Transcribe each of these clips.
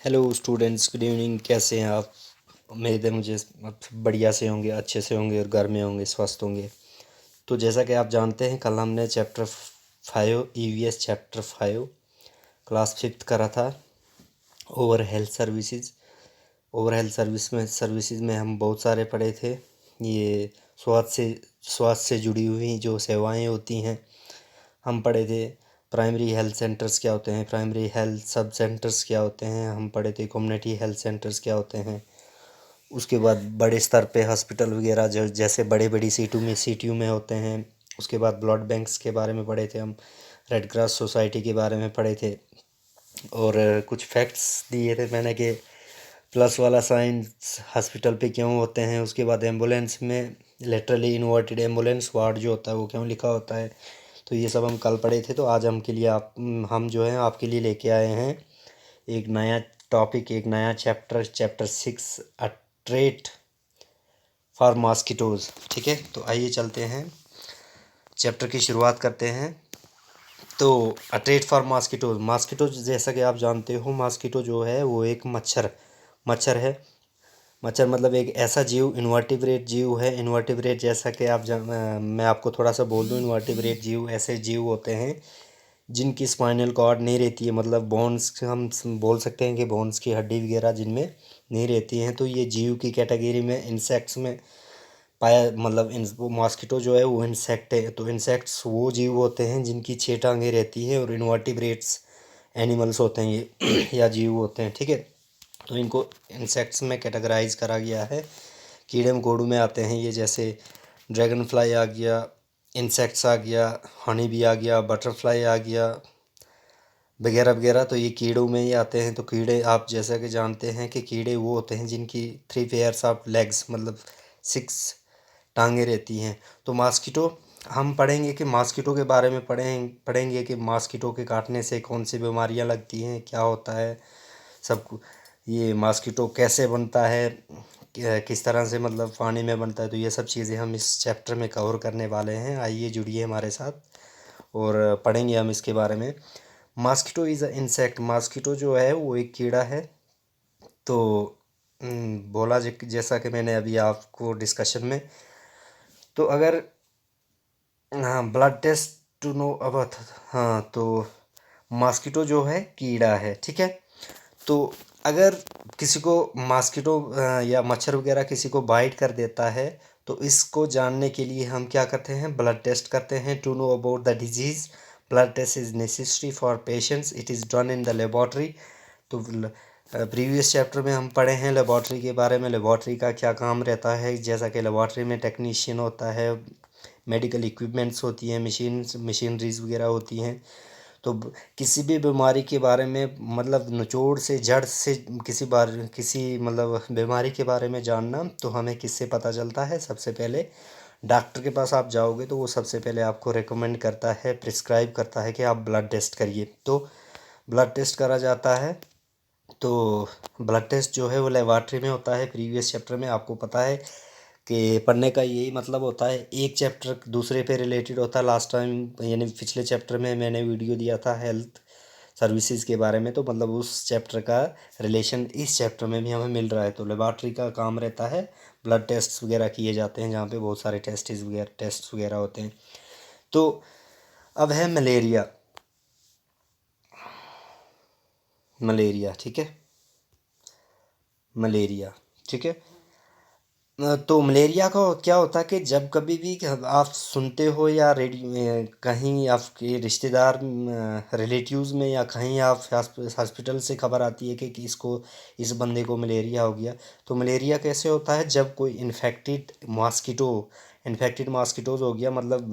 Hello students, good evening. कैसे हैं आप? उम्मीद है मुझे आप बढ़िया से होंगे, अच्छे से होंगे और घर में होंगे, स्वस्थ होंगे। तो जैसा कि आप जानते हैं, कल हमने chapter 5 EVS chapter 5 class 5th करा था। Over health services. Over health services में हम बहुत सारे पढ़े थे। ये स्वास्थ्य से जुड़ी हुई जो सेवाएं होती हैं हम पढ़े थे। प्राइमरी हेल्थ सेंटर्स क्या होते हैं, प्राइमरी हेल्थ सब सेंटर्स क्या होते हैं हम पढ़े थे। कम्युनिटी हेल्थ सेंटर्स क्या होते हैं। उसके बाद बड़े स्तर पे हॉस्पिटल वगैरह जो जैसे बड़े बड़ी सिटियों में होते हैं। उसके बाद ब्लड बैंक्स के बारे में पढ़े थे हम। रेड क्रॉस सोसाइटी के बारे में पढ़े थे। और कुछ फैक्ट्स दिए थे मैंने कि प्लस वाला साइंस हॉस्पिटल पे क्यों होते हैं। उसके बाद एम्बुलेंस में लेटरली इन्वर्टेड एम्बुलेंस वार्ड जो होता है वो क्यों लिखा होता है। तो ये सब हम कल पढ़े थे। तो आज हम जो है आपके लिए लेके आए हैं एक नया टॉपिक, एक नया chapter 6 a trait for mosquitoes. ठीक है, तो आइए चलते हैं, चैप्टर की शुरुआत करते हैं। तो अ ट्रेट फॉर मॉस्किटोज़ जैसा कि आप जानते हो, मॉस्किटो जो है वो एक मच्छर है। मच्छर मतलब एक ऐसा जीव, इनवर्टिब्रेट जीव है। इनवर्टिब्रेट जैसा कि मैं आपको थोड़ा सा बोल दूं, इनवर्टिब्रेट जीव ऐसे जीव होते हैं जिनकी स्पाइनल कॉर्ड नहीं रहती है, मतलब बोन्स, हम बोल सकते हैं कि बोन्स की हड्डी वगैरह जिनमें नहीं रहती हैं। तो ये जीव की कैटेगरी में इंसेक्ट्स में पाया, मतलब वो मॉस्किटो जो है वो इंसेक्ट है। तो इंसेक्ट्स वो जीव होते हैं जिनकी 6 टांगें रहती है और इनवर्टिब्रेट्स एनिमल्स होते हैं ये या जीव होते हैं। ठीक है, तो इनको इंसेक्ट्स में कैटेगराइज करा गया है। कीड़े मकोड़ों में आते हैं ये, जैसे ड्रैगन फ्लाई आ गया, इंसेक्ट्स आ गया, हनी बी आ गया, बटरफ्लाई आ गया वगैरह वगैरह। तो ये कीड़ों में ही आते हैं। तो कीड़े आप जैसा कि जानते हैं कि कीड़े वो होते हैं जिनकी 3 पेयर्स ऑफ लेग्स, मतलब 6 टांगें रहती हैं। तो मॉस्किटो हम पढ़ेंगे कि मॉस्किटो के बारे में पढ़ेंगे कि मॉस्किटो के काटने से कौन सी बीमारियां लगती हैं, क्या होता है सब ये मॉस्किटो कैसे बनता है, किस तरह से मतलब पानी में बनता है। तो ये सब चीज़ें हम इस चैप्टर में कवर करने वाले हैं। आइए जुड़िए हमारे साथ और पढ़ेंगे हम इसके बारे में। Mosquito is a insect. Mosquito जो है वो एक कीड़ा है। तो जैसा कि मैंने अभी आपको डिस्कशन में, तो अगर, हाँ, blood test to know about, हाँ, तो मॉस्किटो जो है कीड़ा है। ठीक है, तो अगर किसी को मॉस्किटो या मच्छर वगैरह किसी को बाइट कर देता है, तो इसको जानने के लिए हम क्या करते हैं, ब्लड टेस्ट करते हैं to know about the disease. Blood test is necessary for patients, it is done in the laboratory. तो प्रीवियस चैप्टर में हम पढ़े हैं लेबॉर्ट्री के बारे में, लेबॉर्ट्री का क्या काम रहता है। जैसा कि लेबॉर्ट्री में टेक्नीशियन होता है, मेडिकल इक्विपमेंट्स होती हैं, मशीनरीज वगैरह होती हैं। तो किसी भी बीमारी के बारे में, मतलब निचोड़ से जड़ से किसी मतलब बीमारी के बारे में जानना, तो हमें किससे पता चलता है। सबसे पहले डॉक्टर के पास आप जाओगे तो वो सबसे पहले आपको रेकमेंड करता है, प्रिस्क्राइब करता है कि आप ब्लड टेस्ट करिए। तो ब्लड टेस्ट करा जाता है। तो ब्लड टेस्ट जो है वो लेबॉर्ट्री में होता है। प्रीवियस चैप्टर में आपको पता है कि पढ़ने का यही मतलब होता है, एक चैप्टर दूसरे पे रिलेटेड होता है। लास्ट टाइम यानी पिछले चैप्टर में मैंने वीडियो दिया था हेल्थ सर्विसेज के बारे में, तो मतलब उस चैप्टर का रिलेशन इस चैप्टर में भी हमें मिल रहा है। तो लेबॉर्ट्री का काम रहता है, ब्लड टेस्ट वगैरह किए जाते हैं जहाँ पे बहुत सारे टेस्ट वगैरह होते हैं। तो अब है मलेरिया। मलेरिया, ठीक है, मलेरिया, ठीक है। तो मलेरिया का क्या होता है कि जब कभी भी आप सुनते हो या कहीं आपके रिश्तेदार रिलेटिव्स में या कहीं आप हॉस्पिटल से खबर आती है कि इसको, इस बंदे को मलेरिया हो गया। तो मलेरिया कैसे होता है, जब कोई इन्फेक्टेड मॉस्किटोज हो गया, मतलब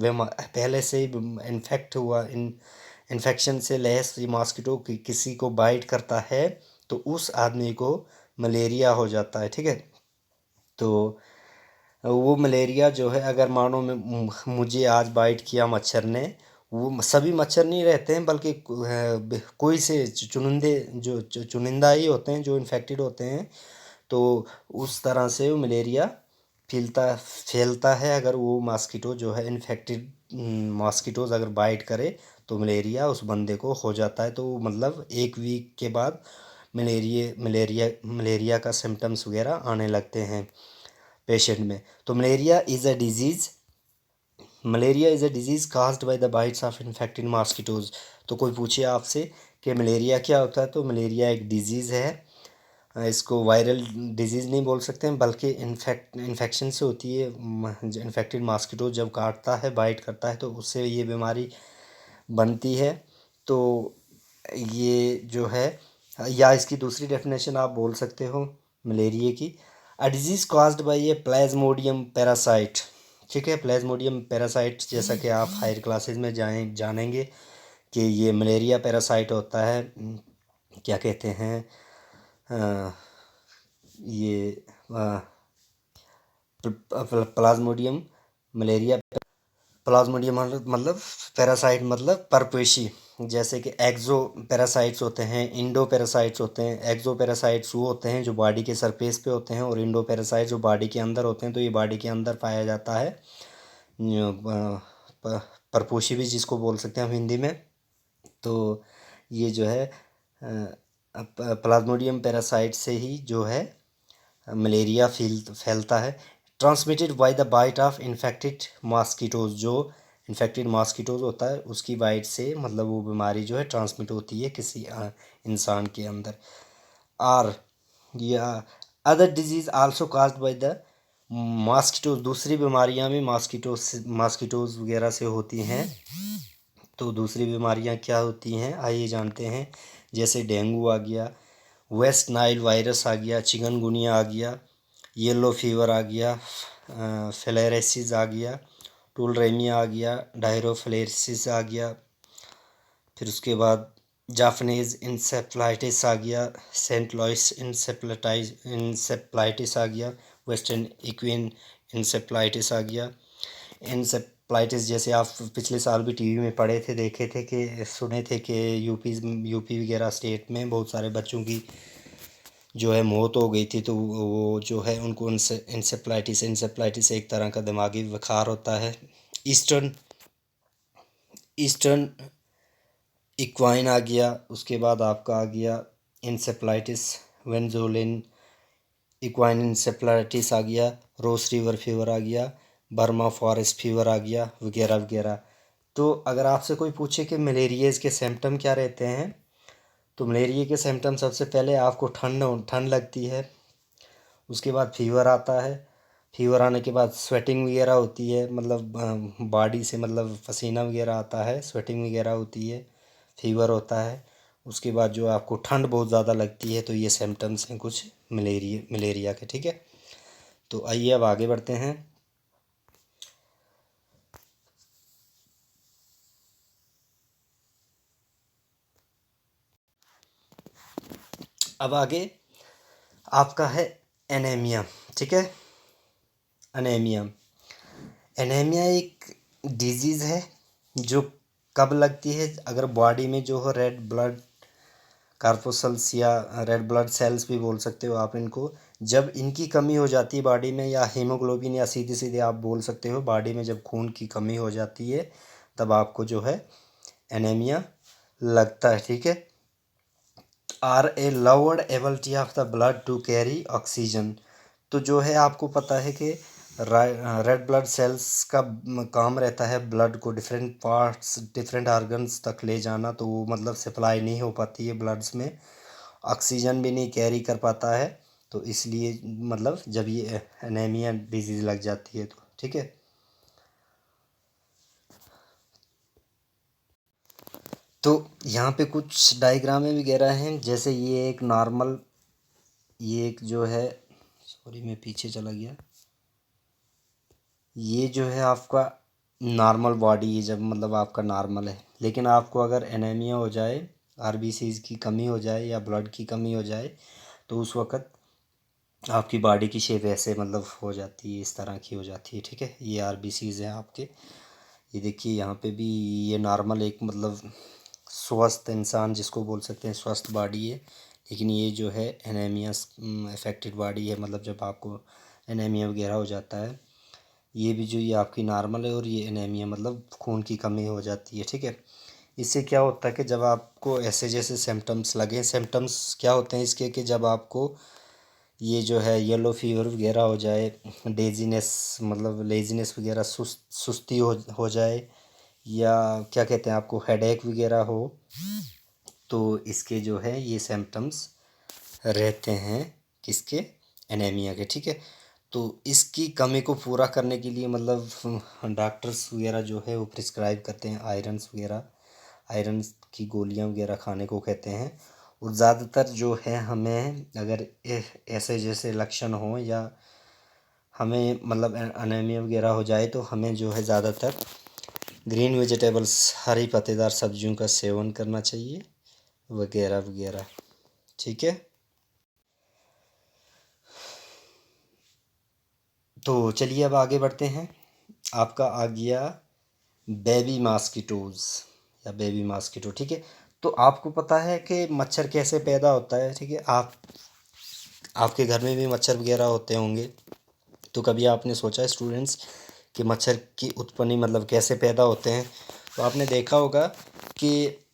पहले से ही इन्फेक्ट हुआ, इन्फेक्शन से लैस ये मॉस्किटो किसी को बाइट करता है, तो उस आदमी को मलेरिया हो जाता है। ठीक है, तो वो मलेरिया जो है, अगर मानो मुझे आज बाइट किया मच्छर ने, वो सभी मच्छर नहीं रहते हैं बल्कि कोई से चुनिंदा ही होते हैं जो इन्फेक्टेड होते हैं। तो उस तरह से वो मलेरिया फैलता है। अगर वो मॉस्किटो जो है इन्फेक्टेड मॉस्किटोज अगर बाइट करे तो मलेरिया उस बंदे को हो जाता है। तो मतलब 1 वीक के बाद मलेरिया का सिम्टम्स वगैरह आने लगते हैं पेशेंट में। तो malaria is a disease caused by the bytes of infected mosquitoes. तो कोई पूछे आपसे कि मलेरिया क्या होता है, तो मलेरिया एक डिजीज़ है। इसको वायरल डिजीज़ नहीं बोल सकते हैं, बल्कि इन्फेक्शन से होती है। इन्फेक्टेड मॉस्किटो जब काटता है, बाइट करता है, तो उससे ये बीमारी बनती है। तो ये जो है, या इसकी दूसरी डेफिनेशन आप बोल सकते हो मलेरिया की, a disease caused by A Plasmodium parasite. ठीक है, प्लाज्मोडियम पैरासाइट जैसा कि आप हायर क्लासेस में जानेंगे कि ये मलेरिया पैरासाइट होता है। क्या कहते हैं, ये प्लाज्मोडियम मलेरिया प्लाज्मोडियम मतलब पैरासाइट मतलब परपेशी। जैसे कि एक्जो पैरासाइट्स होते हैं, इंडो पैरासाइट्स होते हैं। एक्जो पैरासाइट्स वो होते हैं जो बॉडी के सरफेस पे होते हैं, और इंडो पैरासाइट्स जो बॉडी के अंदर होते हैं। तो ये बॉडी के अंदर पाया जाता है। परपोशी भी जिसको बोल सकते हैं हम हिंदी में। तो ये जो है प्लाज्मोडियम पैरासाइट से ही जो है मलेरिया फैलता है। Transmitted by the bite of infected mosquitoes. जो इन्फेक्टेड मॉस्किटोज होता है उसकी बाइट से मतलब वो बीमारी जो है ट्रांसमिट होती है किसी इंसान के अंदर। और या other disease also caused by the mosquitoes. दूसरी बीमारियां भी मॉस्किटोज वगैरह से होती हैं। तो दूसरी बीमारियां क्या होती हैं आइए जानते हैं। जैसे डेंगू आ गया, वेस्ट नाइल वायरस आ गया, चिकनगुनिया आ गया, येलो फीवर आ गया, फिलेरियासिस आ गया, टुलरेमिया आ गया, डायरोफ्लेसिस आ गया। फिर उसके बाद जाफनीज़ इंसेफ्लाइटिस आ गया, सेंट लॉइस इंसेफ्लाइटिस आ गया, वेस्टर्न इक्विन इंसेफ्लाइटिस आ गया। इंसेफ्लाइटिस जैसे आप पिछले साल भी टीवी में पढ़े थे, देखे थे कि सुने थे कि यूपी वगैरह स्टेट में बहुत सारे बच्चों की जो है मौत हो गई थी। तो वो जो है उनको इंसेफ्लाइटिस एक तरह का दिमागी बुखार होता है। ईस्टर्न इक्वाइन आ गया। उसके बाद आपका आ गया इंसेफ्लाइटिस वेंजोलिन इक्वाइन इंसेफ्लाइटिस आ गया, रोस रिवर फीवर आ गया, बर्मा फॉरेस्ट फीवर आ गया, वगैरह वगैरह। तो अगर आपसे कोई पूछे कि मलेरिया के सिम्टम क्या रहते हैं, तो मलेरिया के सिम्टम सबसे पहले आपको ठंड लगती है। उसके बाद फीवर आता है। फीवर आने के बाद स्वेटिंग वगैरह होती है, मतलब बॉडी से मतलब पसीना वगैरह आता है, स्वेटिंग वगैरह होती है, फीवर होता है। उसके बाद जो आपको ठंड बहुत ज़्यादा लगती है। तो ये सिम्टम्स हैं कुछ मलेरिया के। ठीक है, तो आइए अब आगे बढ़ते हैं। अब आगे आपका है एनीमिया। ठीक है, एनीमिया एनीमिया एक डिजीज़ है जो कब लगती है, अगर बॉडी में जो हो रेड ब्लड कार्पोसल्स या रेड ब्लड सेल्स भी बोल सकते हो आप इनको, जब इनकी कमी हो जाती है बॉडी में, या हीमोग्लोबिन, या सीधे सीधे आप बोल सकते हो बॉडी में जब खून की कमी हो जाती है, तब आपको जो है एनीमिया लगता है। ठीक है, are a lowered ability of the blood to carry oxygen. तो जो है आपको पता है कि रेड ब्लड सेल्स का काम रहता है ब्लड को डिफरेंट पार्ट्स डिफरेंट ऑर्गन्स तक ले जाना। तो वो मतलब सप्लाई नहीं हो पाती है ब्लड्स में, ऑक्सीजन भी नहीं कैरी कर पाता है। तो इसलिए मतलब जब ये एनीमिया डिजीज़ लग जाती है तो ठीक है। तो यहाँ पे कुछ डायग्रामें वगैरह हैं। जैसे ये एक जो है, सॉरी मैं पीछे चला गया। ये जो है आपका नॉर्मल बॉडी है, जब मतलब आपका नॉर्मल है। लेकिन आपको अगर एनीमिया हो जाए, आरबीसीज की कमी हो जाए या ब्लड की कमी हो जाए, तो उस वक़्त आपकी बॉडी की शेप ऐसे मतलब हो जाती है, इस तरह की हो जाती है। ठीक है, ये आरबीसीज हैं आपके। ये देखिए यहाँ पे भी ये नॉर्मल एक मतलब स्वस्थ इंसान जिसको बोल सकते हैं स्वस्थ बॉडी है। लेकिन ये जो है एनीमिया अफेक्टेड बॉडी है, मतलब जब आपको एनीमिया वगैरह हो जाता है। ये भी जो ये आपकी नॉर्मल है, और ये एनीमिया मतलब खून की कमी हो जाती है। ठीक है, इससे क्या होता है कि जब आपको ऐसे जैसे सिम्टम्स लगे, सिम्टम्स क्या होते हैं इसके कि जब आपको ये जो है येलो फीवर वगैरह हो जाए, डेजीनेस मतलब लेजीनेस वगैरह, सुस्ती हो जाए, या क्या कहते हैं आपको हेडेक वगैरह हो, तो इसके जो है ये सिम्टम्स रहते हैं किसके, एनीमिया के। ठीक है, तो इसकी कमी को पूरा करने के लिए मतलब डॉक्टर्स वगैरह जो है वो प्रिस्क्राइब करते हैं आयरन्स वगैरह, आयरन की गोलियां वगैरह खाने को कहते हैं। और ज़्यादातर जो है हमें अगर ऐसे जैसे लक्षण हो या हमें मतलब अनीमिया वगैरह हो जाए तो हमें जो है ज़्यादातर ग्रीन वेजिटेबल्स, हरी पत्तेदार सब्जियों का सेवन करना चाहिए वगैरह वगैरह। ठीक है, तो चलिए अब आगे बढ़ते हैं। आपका आ गया बेबी मॉस्किटोज़ या बेबी मॉस्किटो। ठीक है, तो आपको पता है कि मच्छर कैसे पैदा होता है। ठीक है, आपके घर में भी मच्छर वगैरह होते होंगे, तो कभी आपने सोचा है स्टूडेंट्स कि मच्छर की उत्पत्ति मतलब कैसे पैदा होते हैं। तो आपने देखा होगा कि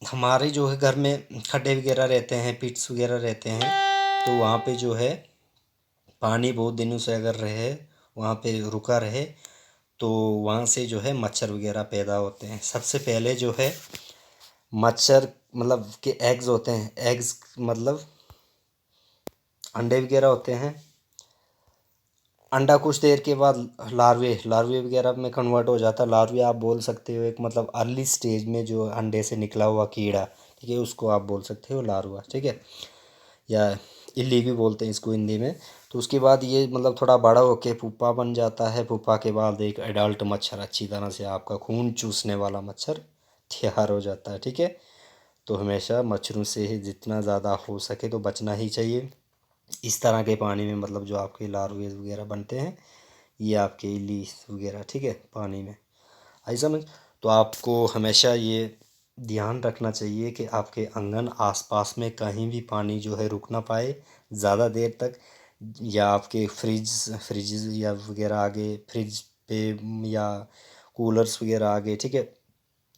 हमारे जो है घर में खड्डे वगैरह रहते हैं, पिट्स वगैरह रहते हैं, तो वहाँ पे जो है पानी बहुत दिनों से अगर रहे, वहाँ पे रुका रहे, तो वहाँ से जो है मच्छर वगैरह पैदा होते हैं। सबसे पहले जो है मच्छर मतलब के एग्स होते हैं, एग्स मतलब अंडे वगैरह होते हैं। अंडा कुछ देर के बाद लार्वे वगैरह में कन्वर्ट हो जाता है। लार्वे आप बोल सकते हो एक मतलब अर्ली स्टेज में जो अंडे से निकला हुआ कीड़ा, ठीक है, उसको आप बोल सकते हो लार्वा। ठीक है, या इल्ली भी बोलते हैं इसको हिंदी में। तो उसके बाद ये मतलब थोड़ा बड़ा होके पुप्पा बन जाता है। पुप्पा के बाद एक एडल्ट मच्छर, अच्छी तरह से आपका खून चूसने वाला मच्छर तैयार हो जाता है। ठीक है, तो हमेशा मच्छरों से ही जितना ज़्यादा हो सके तो बचना ही चाहिए। इस तरह के पानी में मतलब जो आपके लार्वे वगैरह बनते हैं, ये आपके इल्ली वगैरह, ठीक है, पानी में आई समझ। तो आपको हमेशा ये ध्यान रखना चाहिए कि आपके आंगन आसपास में कहीं भी पानी जो है रुक ना पाए ज़्यादा देर तक, या आपके फ्रिज या वगैरह आगे, फ्रिज पे या कूलर्स वगैरह आगे। ठीक है,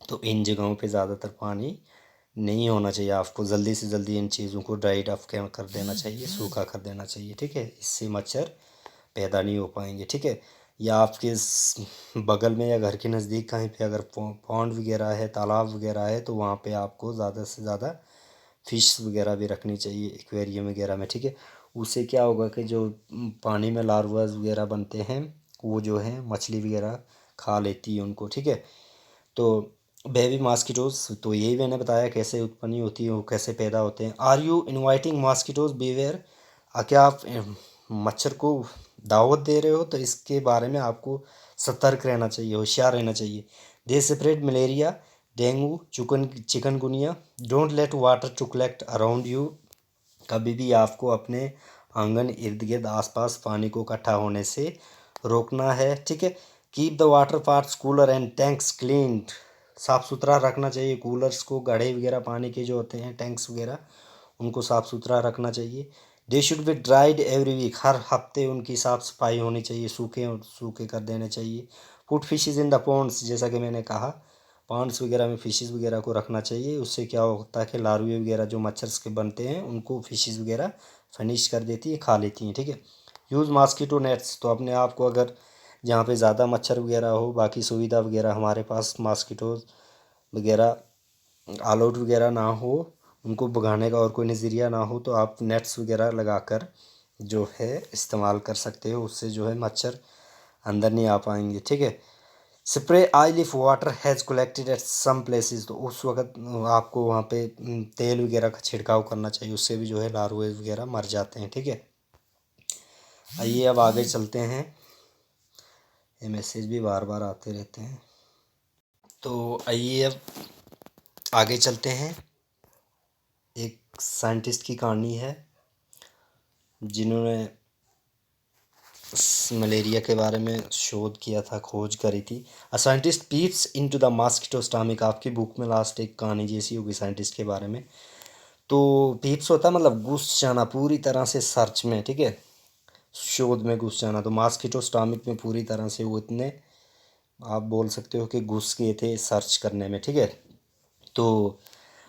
तो इन जगहों पे ज़्यादातर पानी नहीं होना चाहिए। आपको जल्दी से जल्दी इन चीज़ों को ड्राइड ऑफ कर देना चाहिए, सूखा कर देना चाहिए। ठीक है, इससे मच्छर पैदा नहीं हो पाएंगे। ठीक है, या आपके बगल में या घर के नज़दीक कहीं पे अगर पॉन्ड वगैरह है, तालाब वगैरह है, तो वहाँ पे आपको ज़्यादा से ज़्यादा फ़िश वगैरह भी रखनी चाहिए एक्वेरियम वगैरह में। ठीक है, उससे क्या होगा कि जो पानी में लार्वाज वगैरह बनते हैं, वो जो है मछली वगैरह खा लेती है उनको। ठीक है, तो बेबी मॉस्किटोज, तो यही मैंने बताया कैसे उत्पत्ति होती है, वो कैसे पैदा होते हैं। Are you inviting mosquitoes beware, क्या आप मच्छर को दावत दे रहे हो, तो इसके बारे में आपको सतर्क रहना चाहिए, होशियार रहना चाहिए। They spread malaria, dengue, chikungunya. Don't let water to collect around you, कभी भी आपको अपने आंगन इर्द गिर्द आसपास पानी को इकट्ठा होने से रोकना है। ठीक है, keep the water parts cooler and tanks clean, साफ़ सुथरा रखना चाहिए कूलर्स को, घड़े वगैरह पानी के जो होते हैं, टैंक्स वगैरह, उनको साफ़ सुथरा रखना चाहिए। They should be dried every week, हर हफ्ते उनकी साफ़ सफाई होनी चाहिए, सूखे कर देने चाहिए। Put fishes in the ponds, जैसा कि मैंने कहा पॉन्ड्स वगैरह में फ़िशेज़ वगैरह को रखना चाहिए। उससे क्या होता है कि लार्वे वगैरह जो मच्छर के बनते हैं उनको फ़िशेज़ वगैरह फिनिश कर देती है, खा लेती हैं। ठीक है, यूज़ मॉस्किटो नेट्स, तो अपने आप को अगर जहाँ पे ज़्यादा मच्छर वगैरह हो, बाकी सुविधा वगैरह हमारे पास मॉस्किटोज वगैरह ऑल आउट वगैरह ना हो, उनको भगाने का और कोई नज़रिया ना हो, तो आप नेट्स वगैरह लगाकर जो है इस्तेमाल कर सकते हो। उससे जो है मच्छर अंदर नहीं आ पाएंगे। ठीक है, spray oil if water has collected at some places, तो उस वक्त आपको वहाँ पे तेल वगैरह का छिड़काव करना चाहिए, उससे भी जो है लार्वे वगैरह मर जाते हैं। ठीक है, आइए अब आगे चलते हैं, ये मैसेज भी बार बार आते रहते हैं। तो आइए अब आगे चलते हैं। एक साइंटिस्ट की कहानी है जिन्होंने मलेरिया के बारे में शोध किया था, खोज करी थी। A scientist peeps into the mosquito stomach, आपकी बुक में लास्ट एक कहानी जैसी होगी साइंटिस्ट के बारे में। तो पीप्स होता मतलब घुस जाना पूरी तरह से सर्च में। ठीक है, शोध में घुस जाना। तो मॉस्किटो स्टमक में पूरी तरह से वो इतने, आप बोल सकते हो कि घुस गए थे सर्च करने में। ठीक है, तो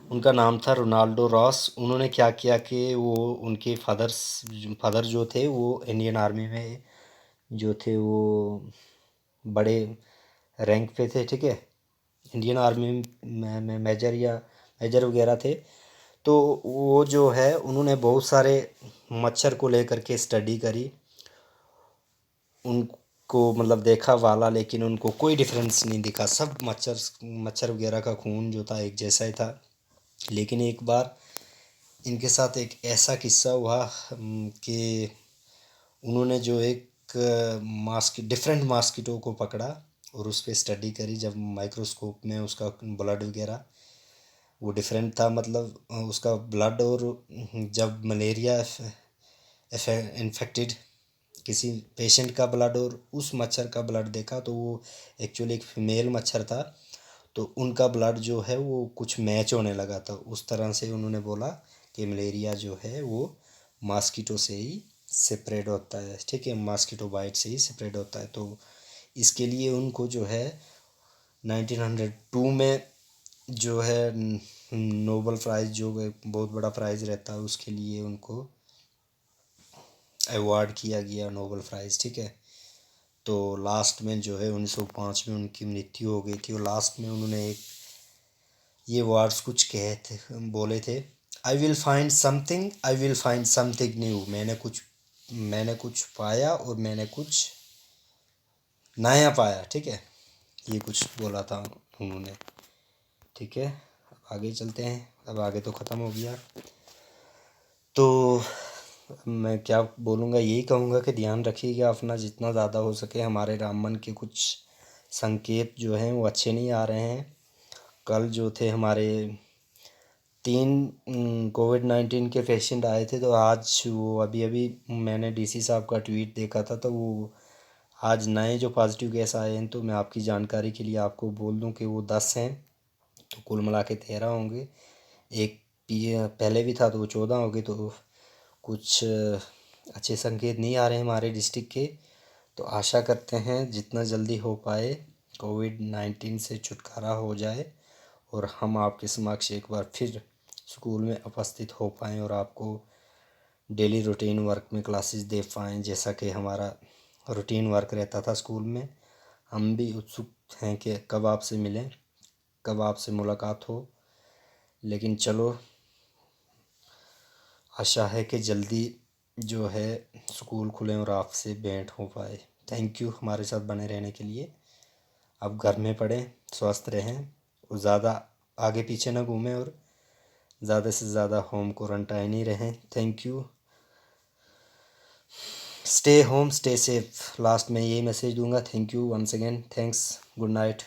उनका नाम था रोनाल्डो रॉस। उन्होंने क्या किया कि वो उनके फादर जो थे वो इंडियन आर्मी में जो थे वो बड़े रैंक पे थे, ठीक है। इंडियन आर्मी में मेजर या मेजर वगैरह थे। तो वो जो है उन्होंने बहुत सारे मच्छर को लेकर के स्टडी करी, उनको मतलब देखा वाला, लेकिन उनको कोई डिफरेंस नहीं दिखा। सब मच्छर मच्छर वगैरह का खून जो था एक जैसा ही था। लेकिन एक बार इनके साथ एक ऐसा किस्सा हुआ कि उन्होंने जो एक मास्क डिफरेंट मॉस्किटो को पकड़ा और उस पर स्टडी करी। जब माइक्रोस्कोप में उसका ब्लड वगैरह वो डिफरेंट था, मतलब उसका ब्लड, और जब मलेरिया इन्फेक्टेड किसी पेशेंट का ब्लड और उस मच्छर का ब्लड देखा तो वो एक्चुअली एक फीमेल मच्छर था। तो उनका ब्लड जो है वो कुछ मैच होने लगा था। उस तरह से उन्होंने बोला कि मलेरिया जो है वो मॉस्किटो से ही स्प्रेड होता है, ठीक है, मॉस्किटो बाइट से ही स्प्रेड होता है। तो इसके लिए उनको जो है 1902 में जो है नोबल प्राइज़, जो एक बहुत बड़ा प्राइज़ रहता है, उसके लिए उनको अवार्ड किया गया नोबल प्राइज़, ठीक है। तो लास्ट में जो है 1905 में उनकी मृत्यु हो गई थी। और लास्ट में उन्होंने एक ये वर्ड्स कुछ कहे थे, बोले थे, I will find something new. मैंने कुछ पाया और मैंने कुछ नया पाया, ठीक है, ये कुछ बोला था उन्होंने, ठीक है। अब आगे चलते हैं। अब आगे तो ख़त्म हो गया। तो मैं क्या बोलूँगा, यही कहूँगा कि ध्यान रखिएगा अपना जितना ज़्यादा हो सके। हमारे रामबन के कुछ संकेत जो हैं वो अच्छे नहीं आ रहे हैं। कल जो थे हमारे 3 कोविड-19 के पेशेंट आए थे, तो आज वो अभी अभी मैंने डीसी साहब का ट्वीट देखा था, तो वो आज नए जो पॉजिटिव केस आए हैं, तो मैं आपकी जानकारी के लिए आपको बोल दूं कि वो 10 हैं। तो कुल मिला के 13 होंगे। एक पहले भी था तो वो 14 हो गए। तो कुछ अच्छे संकेत नहीं आ रहे हैं हमारे डिस्ट्रिक्ट के। तो आशा करते हैं जितना जल्दी हो पाए कोविड-19 से छुटकारा हो जाए और हम आपके समक्ष एक बार फिर स्कूल में उपस्थित हो पाएँ और आपको डेली रूटीन वर्क में क्लासेस दे पाएँ, जैसा कि हमारा रूटीन वर्क रहता था स्कूल में। हम भी उत्सुक हैं कि कब आपसे मिलें, कब आपसे मुलाकात हो। लेकिन चलो, आशा है कि जल्दी जो है स्कूल खुलें और आपसे भेंट हो पाए। थैंक यू हमारे साथ बने रहने के लिए। आप घर में पढ़ें, स्वस्थ रहें और ज़्यादा आगे पीछे ना घूमें और ज़्यादा से ज़्यादा होम क्वारंटाइन ही रहें। Thank you. Stay home, stay safe. Last में यही मैसेज दूंगा। Thank you once again. Thanks. Good night.